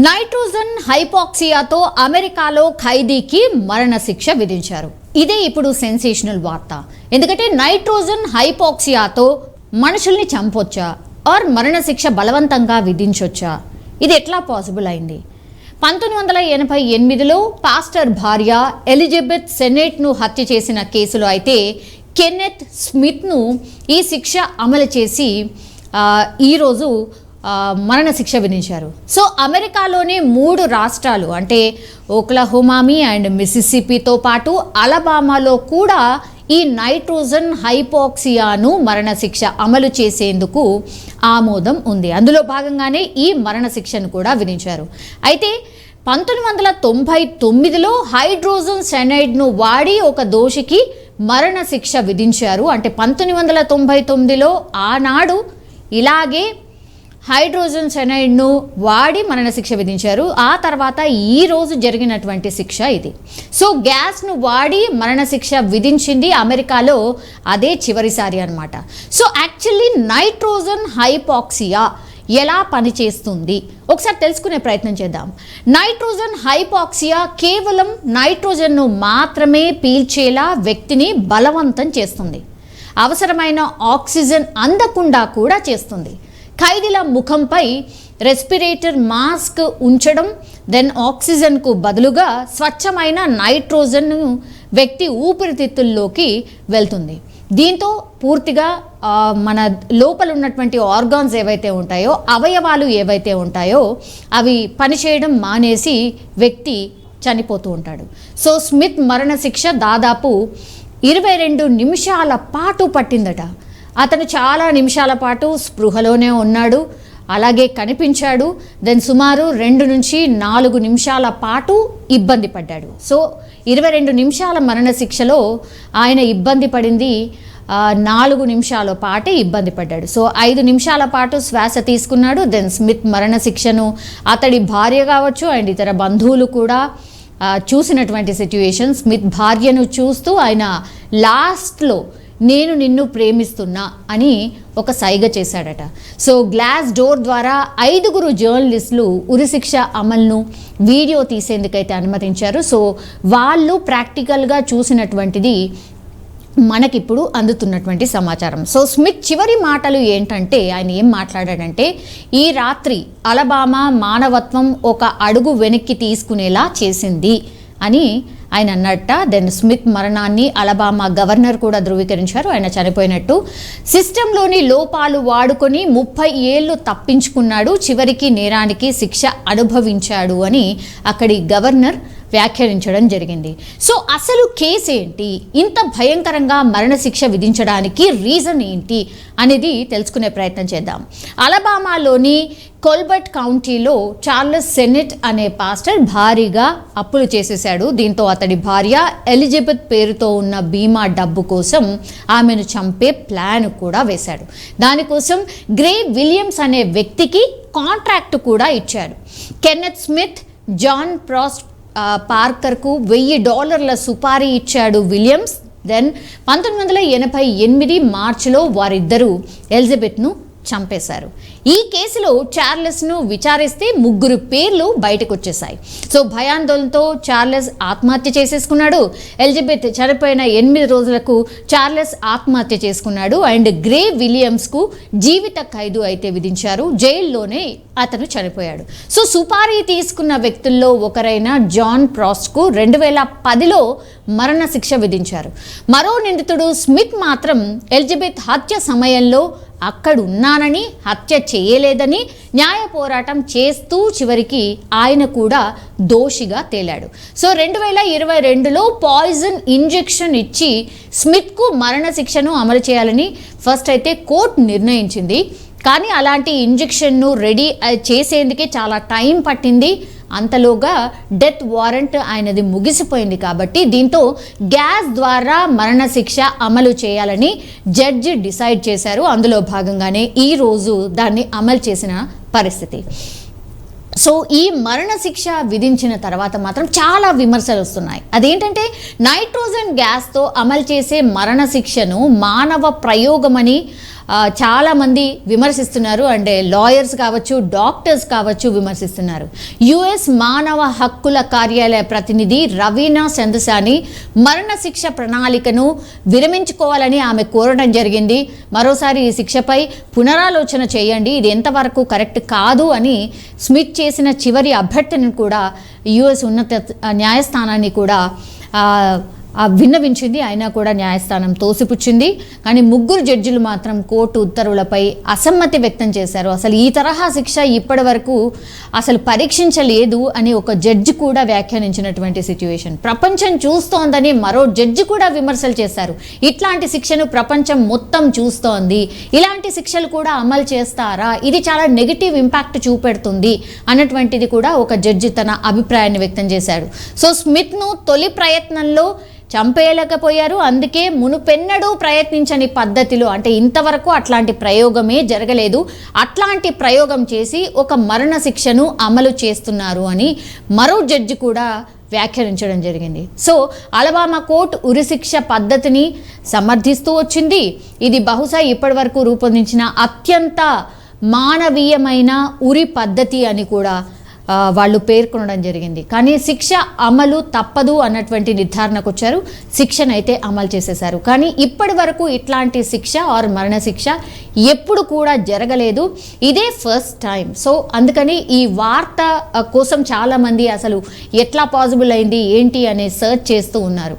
Nitrogen హైపాక్సియాతో అమెరికాలో ఖైదీకి మరణశిక్ష విధించారు. ఇదే ఇప్పుడు సెన్సేషనల్ వార్త. ఎందుకంటే నైట్రోజన్ హైపాక్సియాతో మనుషుల్ని చంపొచ్చా ఆర్ మరణశిక్ష బలవంతంగా విధించొచ్చా? ఇది ఎట్లా పాసిబుల్ అయింది? 1988లో పాస్టర్ భార్య ఎలిజబెత్ సెనెట్ను హత్య చేసిన కేసులో అయితే కెన్నెత్ స్మిత్ను ఈ శిక్ష అమలు చేసి ఈరోజు మరణశిక్ష విధించారు. సో అమెరికాలోని 3 రాష్ట్రాలు అంటే ఓక్లహోమా అండ్ మిసిసిపితో పాటు అలబామాలో కూడా ఈ నైట్రోజన్ హైపాక్సియాను మరణశిక్ష అమలు చేసేందుకు ఆమోదం ఉంది. అందులో భాగంగానే ఈ మరణశిక్షను కూడా విధించారు. అయితే 1999లో హైడ్రోజన్ సైనైడ్ను వాడి ఒక దోషికి మరణశిక్ష విధించారు. అంటే 1999లో ఆనాడు ఇలాగే హైడ్రోజన్ సైనైడ్ను వాడి మరణశిక్ష విధించారు. ఆ తర్వాత ఈరోజు జరిగినటువంటి శిక్ష ఇది. సో గ్యాస్ను వాడి మరణశిక్ష విధించింది అమెరికాలో అదే చివరిసారి అన్నమాట. సో యాక్చువల్లీ నైట్రోజన్ హైపాక్సియా ఎలా పనిచేస్తుంది ఒకసారి తెలుసుకునే ప్రయత్నం చేద్దాం. నైట్రోజన్ హైపాక్సియా కేవలం నైట్రోజన్ను మాత్రమే పీల్చేలా వ్యక్తిని బలవంతం చేస్తుంది. అవసరమైన ఆక్సిజన్ అందకుండా కూడా చేస్తుంది. ఖైదీల ముఖంపై రెస్పిరేటర్ మాస్క్ ఉంచడం, దెన్ ఆక్సిజన్కు బదులుగా స్వచ్ఛమైన నైట్రోజన్ను వ్యక్తి ఊపిరితిత్తుల్లోకి వెళ్తుంది. దీంతో పూర్తిగా మన లోపల ఉన్నటువంటి ఆర్గాన్స్ ఏవైతే ఉంటాయో, అవయవాలు ఏవైతే ఉంటాయో అవి పనిచేయడం మానేసి వ్యక్తి చనిపోతూ ఉంటాడు. సో స్మిత్ మరణశిక్ష దాదాపు 22 నిమిషాల పాటు పట్టిందట. అతను చాలా నిమిషాల పాటు స్పృహలోనే ఉన్నాడు, అలాగే కనిపించాడు. దెన్ సుమారు 2 నుంచి 4 నిమిషాల పాటు ఇబ్బంది పడ్డాడు. సో 22 నిమిషాల మరణశిక్షలో ఆయన ఇబ్బంది పడింది 4 నిమిషాల పాటే ఇబ్బంది పడ్డాడు. సో 5 నిమిషాల పాటు శ్వాస తీసుకున్నాడు. దెన్ స్మిత్ మరణశిక్షను అతడి భార్య కావచ్చు అండ్ ఇతర బంధువులు కూడా చూసినటువంటి సిచ్యువేషన్. స్మిత్ భార్యను చూస్తూ ఆయన లాస్ట్లో నేను నిన్ను ప్రేమిస్తున్నా అని ఒక సైగ చేశాడట. సో గ్లాస్ డోర్ ద్వారా 5 జర్నలిస్టులు ఉరిశిక్ష అమలును వీడియో తీసేందుకైతే అనుమతించారు. సో వాళ్ళు ప్రాక్టికల్గా చూసినటువంటిది మనకిప్పుడు అందుతున్నటువంటి సమాచారం. సో స్మిత్ చివరి మాటలు ఏంటంటే, ఆయన ఏం మాట్లాడాడంటే, ఈ రాత్రి అలబామా మానవత్వం ఒక అడుగు వెనక్కి తీసుకునేలా చేసింది అని ఆయన అన్నట్ట. దెన్ స్మిత్ మరణాన్ని అలబామా గవర్నర్ కూడా ధృవీకరించారు. ఆయన చనిపోయినట్టు. సిస్టంలోని లోపాలు వాడుకొని 30 ఏళ్ళు తప్పించుకున్నాడు, చివరికి నేరానికి శిక్ష అనుభవించాడు అని అక్కడి గవర్నర్ వ్యాఖ్యానించడం జరిగింది. సో అసలు కేసు ఏంటి, ఇంత భయంకరంగా మరణశిక్ష విధించడానికి రీజన్ ఏంటి అనేది తెలుసుకునే ప్రయత్నం చేద్దాం. అలబామాలోని కోల్బర్ట్ కౌంటీలో చార్లెస్ సెనెట్ అనే పాస్టర్ భారీగా అప్పులు చేసేశాడు. దీంతో అతడి భార్య ఎలిజబెత్ పేరుతో ఉన్న బీమా డబ్బు కోసం ఆమెను చంపే ప్లాన్ కూడా వేశాడు. దానికోసం గ్రే విలియమ్స్ అనే వ్యక్తికి కాంట్రాక్ట్ కూడా ఇచ్చాడు. కెన్నెత్ స్మిత్ జాన్ ప్రాస్ట్ పార్కర్కు $1000 సుపారీ ఇచ్చాడు విలియమ్స్. దెన్ 1988 మార్చిలో వారిద్దరూ ఎలిజబెత్ను చంపేశారు. ఈ కేసులో చార్లెస్ను విచారిస్తే 3 పేర్లు బయటకు వచ్చేసాయి. సో భయాందోళనతో చార్లెస్ ఆత్మహత్య చేసేసుకున్నాడు. ఎలిజబెత్ చనిపోయిన 8 రోజులకు చార్లెస్ ఆత్మహత్య చేసుకున్నాడు. అండ్ గ్రే విలియమ్స్కు జీవిత ఖైదు అయితే విధించారు. జైల్లోనే అతను చనిపోయాడు. సో సుపారీ తీసుకున్న వ్యక్తుల్లో ఒకరైన జాన్ ప్రాస్ట్కు 2010లో మరణశిక్ష విధించారు. మరో నిందితుడు స్మిత్ మాత్రం ఎలిజబెత్ హత్య సమయంలో అక్కడున్నానని, హత్య చేయలేదని న్యాయ పోరాటం చేస్తూ చివరికి ఆయన కూడా దోషిగా తేలాడు. సో 2022లో పాయిజన్ ఇంజెక్షన్ ఇచ్చి స్మిత్కు మరణశిక్షను అమలు చేయాలని ఫస్ట్ అయితే కోర్టు నిర్ణయించింది. కానీ అలాంటి ఇంజెక్షన్ను రెడీ చేసేందుకే చాలా టైం పట్టింది. అంతలోగా డెత్ వారెంట్ ఆయనది ముగిసిపోయింది. కాబట్టి దీంతో గ్యాస్ ద్వారా మరణశిక్ష అమలు చేయాలని జడ్జి డిసైడ్ చేశారు. అందులో భాగంగానే ఈరోజు దాన్ని అమలు చేసిన పరిస్థితి. సో ఈ మరణశిక్ష విధించిన తర్వాత మాత్రం చాలా విమర్శలు వస్తున్నాయి. అదేంటంటే నైట్రోజన్ గ్యాస్తో అమలు చేసే మరణశిక్షను మానవ ప్రయోగమని చాలామంది విమర్శిస్తున్నారు. అంటే లాయర్స్ కావచ్చు, డాక్టర్స్ కావచ్చు విమర్శిస్తున్నారు. యుఎస్ మానవ హక్కుల కార్యాలయ ప్రతినిధి రవీనా చంద్రసాని మరణశిక్ష ప్రణాళికను విరమించుకోవాలని ఆమె కోరడం జరిగింది. మరోసారి ఈ శిక్షపై పునరాలోచన చేయండి, ఇది ఎంతవరకు కరెక్ట్ కాదు అని స్మిత్ చేసిన చివరి అభ్యర్థనను కూడా యుఎస్ ఉన్నత న్యాయస్థానాన్ని కూడా విన్నవించింది. అయినా కూడా న్యాయస్థానం తోసిపుచ్చింది. కానీ 3 జడ్జిలు మాత్రం కోర్టు ఉత్తర్వులపై అసమ్మతి వ్యక్తం చేశారు. అసలు ఈ తరహా శిక్ష ఇప్పటి వరకు అసలు పరీక్షించలేదు అని ఒక జడ్జి కూడా వ్యాఖ్యానించినటువంటి సిచ్యువేషన్. ప్రపంచం చూస్తోందని మరో జడ్జి కూడా విమర్శలు చేశారు. ఇట్లాంటి శిక్షను ప్రపంచం మొత్తం చూస్తోంది, ఇలాంటి శిక్షలు కూడా అమలు చేస్తారా, ఇది చాలా నెగిటివ్ ఇంపాక్ట్ చూపెడుతుంది అన్నటువంటిది కూడా ఒక జడ్జి తన అభిప్రాయాన్ని వ్యక్తం చేశాడు. సో స్మిత్ను తొలి ప్రయత్నంలో చంపేయలేకపోయారు. అందుకే మునుపెన్నడూ ప్రయత్నించని పద్ధతిలో, అంటే ఇంతవరకు అట్లాంటి ప్రయోగమే జరగలేదు, అట్లాంటి ప్రయోగం చేసి ఒక మరణ శిక్షను అమలు చేస్తున్నారు అని మరో జడ్జి కూడా వ్యాఖ్యానించడం జరిగింది. సో అలబామా కోర్టు ఉరిశిక్ష పద్ధతిని సమర్థిస్తూ వచ్చింది. ఇది బహుశా ఇప్పటి వరకు రూపొందించిన అత్యంత మానవీయమైన ఉరి పద్ధతి అని కూడా వాళ్ళు పేర్కొనడం జరిగింది. కానీ శిక్ష అమలు తప్పదు అన్నటువంటి నిర్ధారణకు వచ్చారు. శిక్షనైతే అమలు చేసేశారు. కానీ ఇప్పటి వరకు ఇట్లాంటి శిక్ష ఆర్ మరణశిక్ష ఎప్పుడు కూడా జరగలేదు, ఇదే ఫస్ట్ టైం. సో అందుకని ఈ వార్త కోసం చాలామంది అసలు ఎట్లా పాసిబుల్ అయింది ఏంటి అనే సర్చ్ చేస్తూ ఉన్నారు.